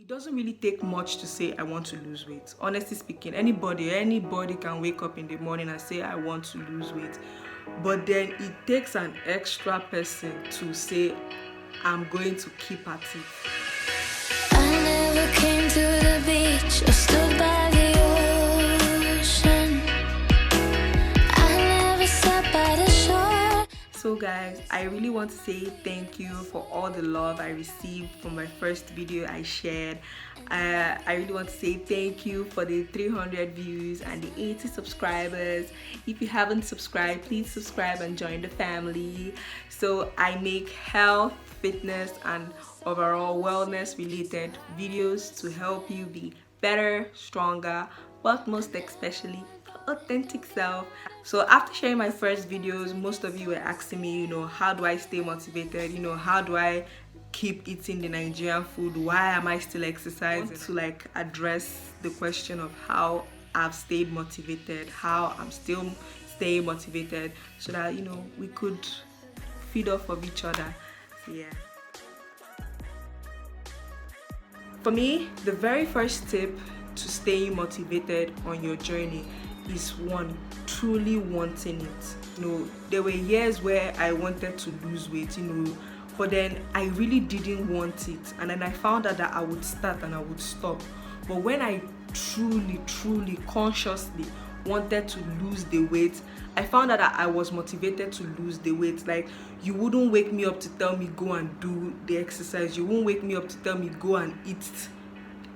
doesn't really take much to say I want to lose weight. Honestly speaking, anybody can wake up in the morning and say I want to lose weight. But then it takes an extra person to say I'm going to keep at it. I never came to the beach or stood by the ocean. I never sat by the shore. So guys, I really want to say thank you for all the love I received from my first video I shared. I really want to say thank you for the 300 views and the 80 subscribers. If you haven't subscribed, please subscribe and join the family. So I make health, fitness and overall wellness related videos to help you be better, stronger, but most especially authentic self. So after sharing my first videos, most of you were asking me, how do I stay motivated? How do I keep eating the Nigerian food? Why am I still exercising? To address the question of how I've stayed motivated, how I'm still staying motivated, so that we could feed off of each other. So yeah. For me, the very first tip to staying motivated on your journey is one, truly wanting it. There were years where I wanted to lose weight, but then I really didn't want it, and then I found out that I would start and I would stop. But when I truly consciously wanted to lose the weight, I found out that I was motivated to lose the weight. Like, you wouldn't wake me up to tell me go and do the exercise, you wouldn't wake me up to tell me go and eat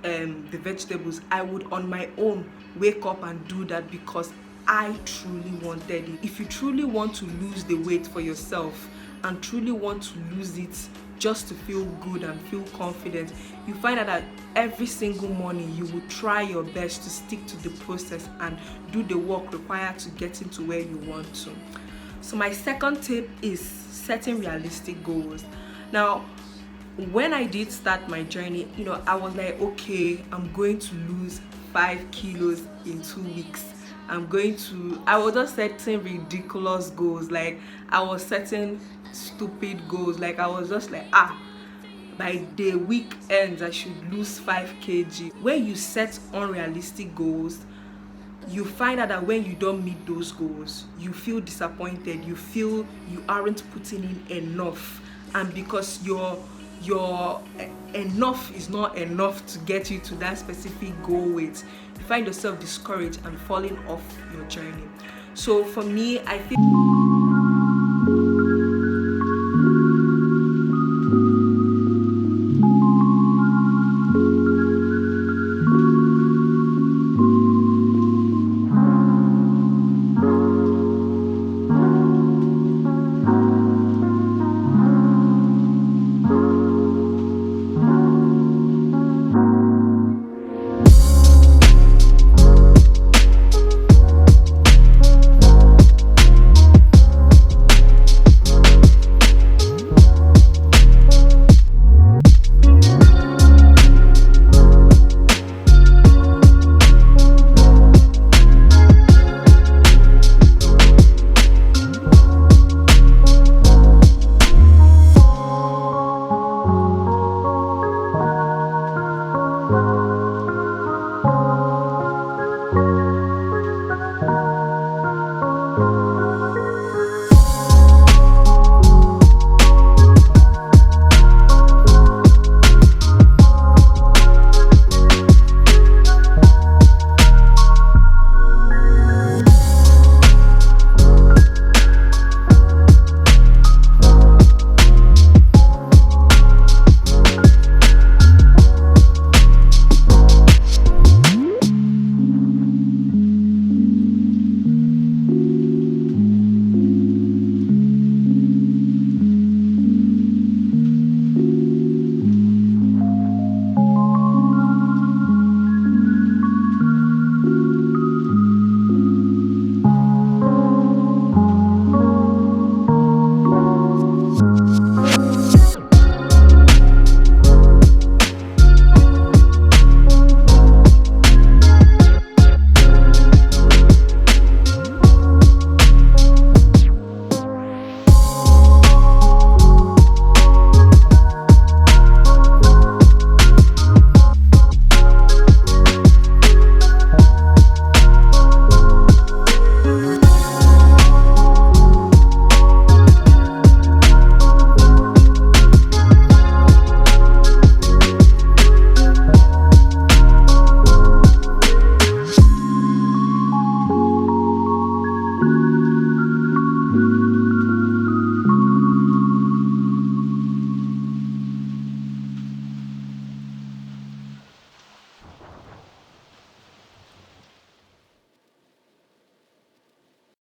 the vegetables. I would on my own wake up and do that because I truly wanted it. If you truly want to lose the weight for yourself and truly want to lose it just to feel good and feel confident, you find out that every single morning you will try your best to stick to the process and do the work required to get into where you want to. So my second tip is setting realistic goals. Now, when I did start my journey, I was like, okay, I'm going to lose 5 kilos in 2 weeks. I was just setting ridiculous goals. Like, I was setting stupid goals. Like, I was just like, by the week ends I should lose 5 kg. When you set unrealistic goals, you find out that when you don't meet those goals, you feel disappointed, you feel you aren't putting in enough, and because your enough is not enough to get you to that specific goal weight, you find yourself discouraged and falling off your journey. So for me, I think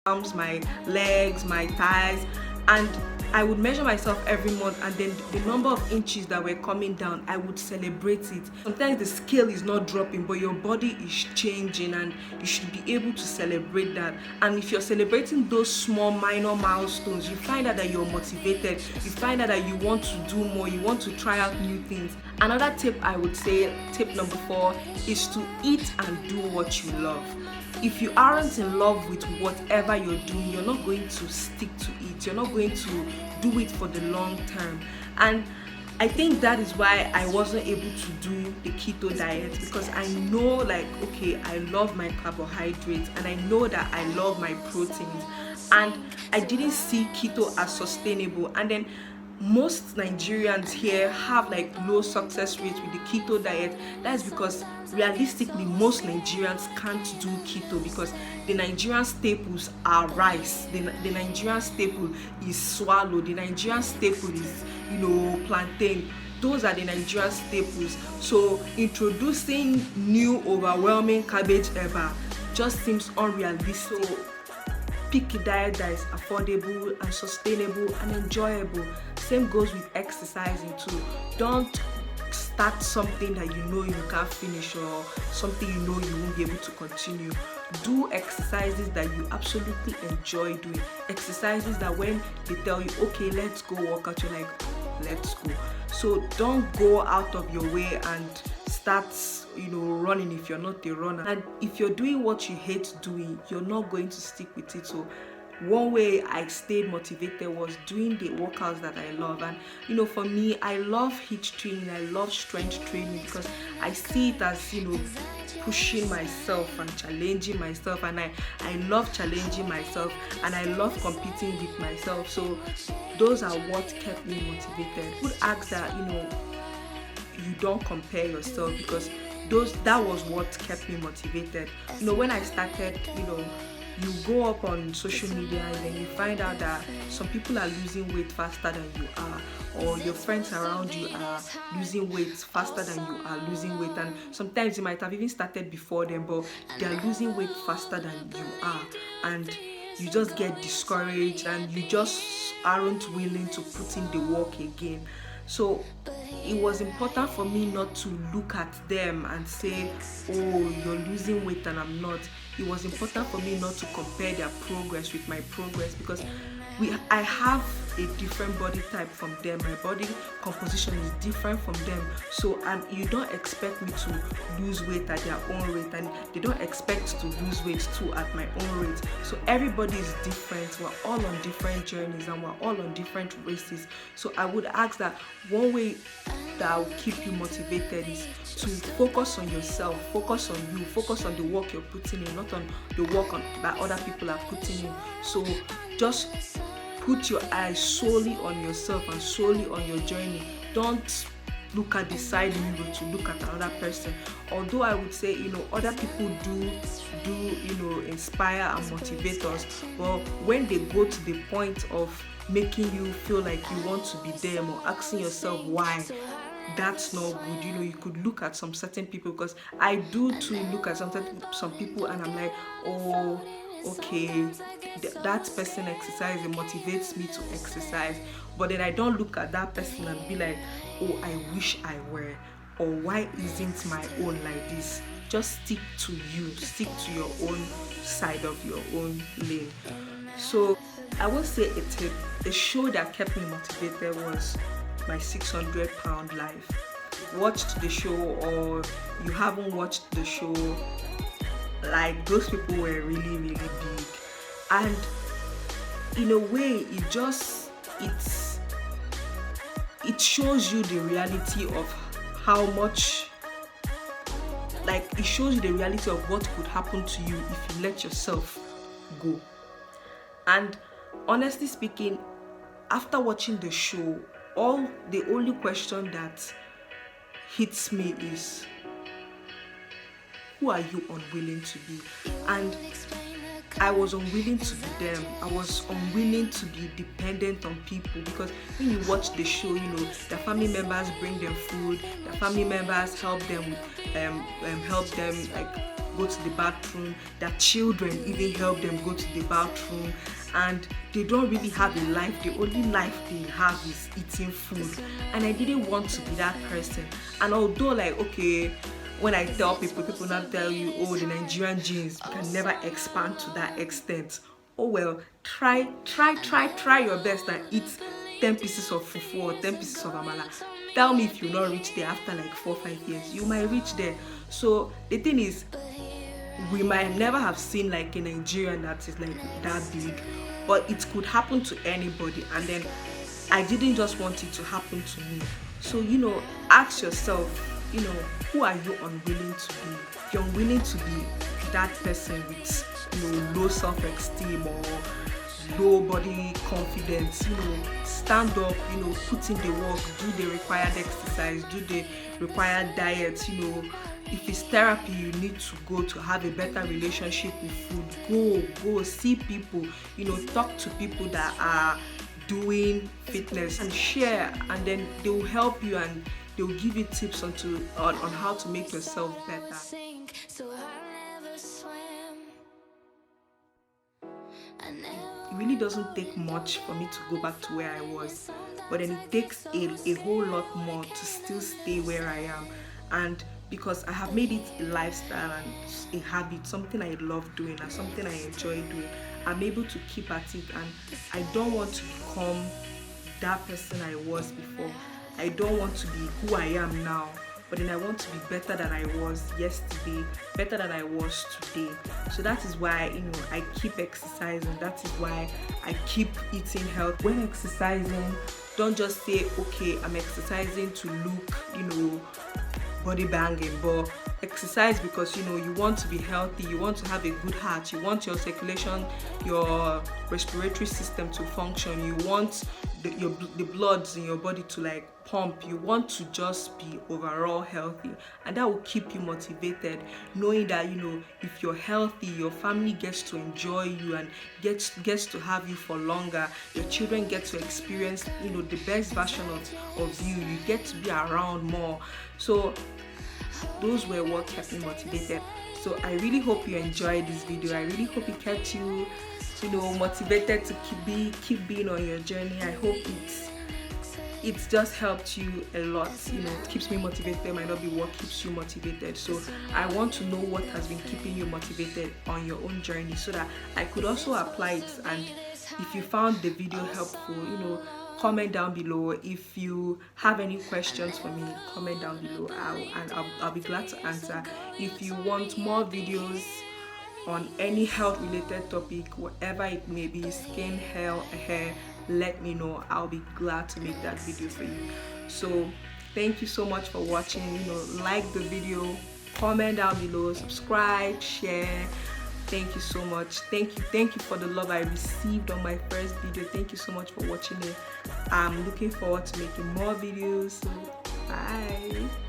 arms, my legs, my thighs, and I would measure myself every month, and then the number of inches that were coming down, I would celebrate it. Sometimes the scale is not dropping, but your body is changing, and you should be able to celebrate that. And if you're celebrating those small minor milestones, you find out that you're motivated, you find out that you want to do more, you want to try out new things. Another tip I would say, tip number 4, is to eat and do what you love. If you aren't in love with whatever you're doing, you're not going to stick to it. You're not going to do it for the long term. And I think that is why I wasn't able to do the keto diet, because I know, like, okay, I love my carbohydrates and I know that I love my proteins, and I didn't see keto as sustainable. And then most Nigerians here have like low success rates with the keto diet. That's because realistically most Nigerians can't do keto, because the Nigerian staples are rice, the Nigerian staple is swallow, the Nigerian staple is, plantain. Those are the Nigerian staples. So introducing new overwhelming cabbage ever just seems unrealistic. So pick a diet that is affordable and sustainable and enjoyable. Same goes with exercising too. Don't start something that you know you can't finish, or something you know you won't be able to continue. Do exercises that you absolutely enjoy doing. Exercises that when they tell you, okay, let's go work out, you're like, let's go. So don't go out of your way and start running if you're not a runner. And if you're doing what you hate doing, you're not going to stick with it. So one way I stayed motivated was doing the workouts that I love. And for me, I love HIIT training, I love strength training, because I see it as pushing myself and challenging myself, and I love challenging myself, and I love competing with myself. So those are what kept me motivated. Would ask that you don't compare yourself, because that was what kept me motivated. When I started, you go up on social media and then you find out that some people are losing weight faster than you are, or your friends around you are losing weight faster than you are losing weight, and sometimes you might have even started before them, but they are losing weight faster than you are, and you just get discouraged and you just aren't willing to put in the work again. So it was important for me not to look at them and say, oh, you're losing weight and I'm not. It was important for me not to compare their progress with my progress, because I have a different body type from them. My body composition is different from them. So you don't expect me to lose weight at their own rate, and they don't expect to lose weight too at my own rate. So everybody is different. We're all on different journeys and we're all on different races. So I would ask that one way that will keep you motivated is to focus on yourself, focus on you, focus on the work you're putting in, not on the work that other people are putting in. So just put your eyes solely on yourself and solely on your journey. Don't look at the side mirror to look at another person. Although I would say, other people do inspire and motivate us, but when they go to the point of making you feel like you want to be them, or asking yourself why, that's not good. You could look at some certain people, because I do too look at some people and I'm like, oh, okay, that person exercising motivates me to exercise. But then I don't look at that person and be like, oh, I wish I were, or why isn't my own like this? Just stick to you, stick to your own side of your own lane. So I will say a tip. The show that kept me motivated was my 600-pound life. Watched the show, or you haven't watched the show, like, those people were really, really big. And in a way, it shows you the reality of how much, like, it shows you the reality of what could happen to you if you let yourself go. And honestly speaking, after watching the show, the only question that hits me is, who are you unwilling to be? And I was unwilling to be them. I was unwilling to be dependent on people, because when you watch the show, their family members bring them food, their family members help them like go to the bathroom. Their children even help them go to the bathroom, and they don't really have a life. The only life they have is eating food. And I didn't want to be that person. And although, like, okay, when I tell people now tell you, oh, the Nigerian genes can never expand to that extent. Oh well, try your best and eat 10 pieces of fufu or 10 pieces of amala. Tell me if you not reach there after like 4 or 5 years. You might reach there. So the thing is, we might never have seen like a Nigerian that is like that big, but it could happen to anybody. And then I didn't just want it to happen to me. So, you know, ask yourself, you know, who are you unwilling to be? If you're unwilling to be that person with, you know, low self-esteem or low body confidence, you know, stand up, you know, put in the work, do the required exercise, do the required diet, you know. If it's therapy you need to go to have a better relationship with food, go see people, you know, talk to people that are doing fitness and share, and then they will help you and they will give you tips on how to make yourself better. It really doesn't take much for me to go back to where I was, but then it takes a whole lot more to still stay where I am. And because I have made it a lifestyle and a habit, something I love doing and something I enjoy doing, I'm able to keep at it. And I don't want to become that person I was before. I don't want to be who I am now, but then I want to be better than I was yesterday, better than I was today. So that is why, you know, I keep exercising. That is why I keep eating healthy. When exercising, don't just say, okay, I'm exercising to look, you know, body banging, but exercise because, you know, you want to be healthy, you want to have a good heart, you want your circulation, your respiratory system to function, you want the bloods in your body to like pump, you want to just be overall healthy. And that will keep you motivated, knowing that, you know, if you're healthy, your family gets to enjoy you and gets to have you for longer. Your children get to experience, you know, the best version of you. You get to be around more. So those were what kept me motivated. So I really hope you enjoyed this video. I really hope it kept you, you know, motivated to keep being on your journey. I hope it's just helped you a lot. You know, it keeps me motivated. It might not be what keeps you motivated. So I want to know what has been keeping you motivated on your own journey, so that I could also apply it. And if you found the video helpful, you know, comment down below. If you have any questions for me, comment down below, I'll be glad to answer. If you want more videos on any health related topic, whatever it may be, skin, hair, let me know. I'll be glad to make that video for you. So thank you so much for watching. You know, like the video, comment down below, subscribe, share. Thank you so much. Thank you for the love I received on my first video. Thank you so much for watching it. I'm looking forward to making more videos. So bye.